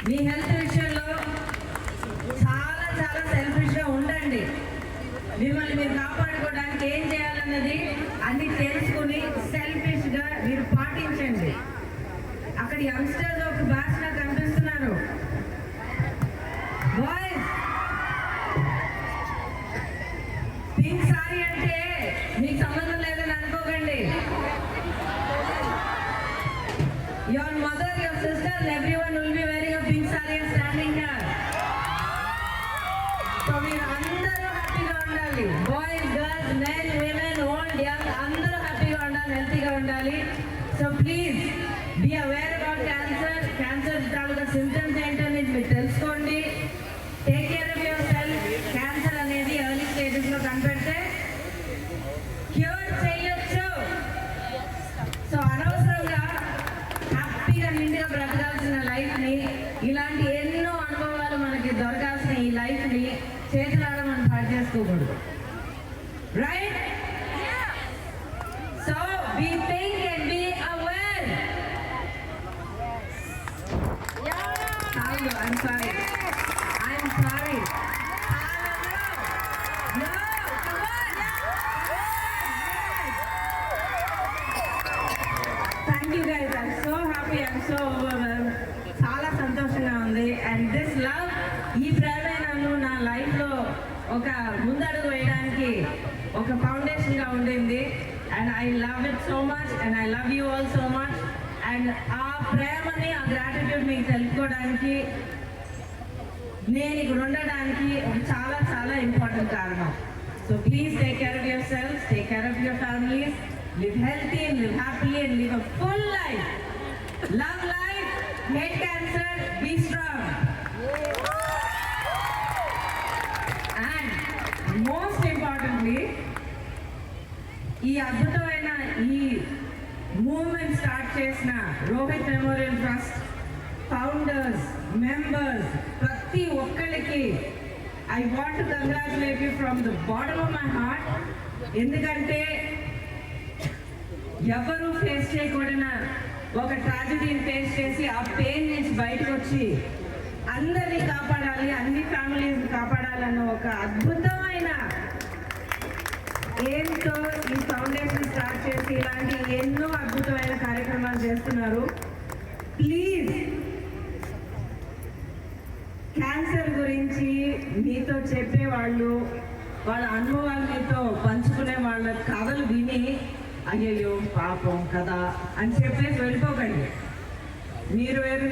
మీ health విషయంలో చాలా చాలా సెల్ఫిష్గా ఉండండి. మిమ్మల్ని మీరు కాపాడుకోవడానికి ఏం చేయాలన్నది అన్ని తెలుసుకుని సెల్ఫిష్గా మీరు పాటించండి. అక్కడ యంగ్స్టర్స్ ఒక భాష కనిపిస్తున్నారు. బాయ్స్, పింక్ సారీ అంటే మీకు సంబంధం లేదని అనుకోకండి. Your mother, your sister, and everyone will be wearing a pink saree and standing here. So మీరు అందరూ హ్యాపీగా ఉండాలి. Boys, girls, men, women, old, young అందరూ హ్యాపీగా ఉండాలి, హెల్తీగా ఉండాలి. So please be aware about cancer. Cancer తాలూకా సిమ్టమ్స్ ఏంటనేది మీరు తెలుసుకోండి. Take care of yourself. Cancer అనేది ఎర్లీ స్టేజెస్లో కనిపెడితే క్యూర్ చేయొచ్చు. సో అనవసరంగా హ్యాపీగా నిండుగా బ్రతకాల్సిన లైఫ్ని, ఇలాంటి ఎన్నో అనుభవాలు మనకి దొరకాల్సిన ఈ లైఫ్ని చేతులారా మనం పాటు చేసుకోకూడదు. Right? So be think and be aware. I'm sorry. I'm sorry. No, come on. Thank you guys. I'm so happy. I'm so overwhelmed. చాలా సంతోషంగా ఉంది. అండ్ దిస్ లవ్, ఈ ప్రేమే నన్ను నా లైఫ్లో ఒక ముందడుగు వేయడానికి ఒక ఫౌండేషన్గా ఉండింది. And I love it so much and I love you all so much. And ఆ ప్రేమని, ఆ గ్రాటిట్యూడ్ మీకు తెలుసుకోవడానికి, నేను ఇక్కడ ఉండడానికి ఒక చాలా చాలా ఇంపార్టెంట్ కారణం. So please take care of your self, take care of your families, live healthy and live happily and live a full life. Love life, hate cancer, be strong. And most importantly, ఈ అద్భుతమైన ఈ movement start చేసిన Rohit memorial trust founders, members, ప్రతి ఒక్కరికి I want to congratulate you from the bottom of my heart. ఎందుకంటే ఎవరు face చేయకూడన ఒక ట్రాజడీని face చేసి ఆ పెయిన్ నుంచి బయటకు వచ్చి అందరినీ కాపాడాలి, అన్ని ఫ్యామిలీస్ని కాపాడాలన్న ఒక అద్భుతమైన ఎయిమ్తో ఈ ఫౌండేషన్ స్టార్ట్ చేసి ఇలాంటి ఎన్నో అద్భుతమైన కార్యక్రమాలు చేస్తున్నారు. ప్లీజ్ క్యాన్సర్ గురించి మీతో చెప్పేవాళ్ళు, వాళ్ళ అనుభవాలు మీతో పంచుకునే వాళ్ళ కథలు విని అయ్యయ్యో పాపం కదా అని చెప్పేసి వెళ్ళిపోకండి. మీరు వేరు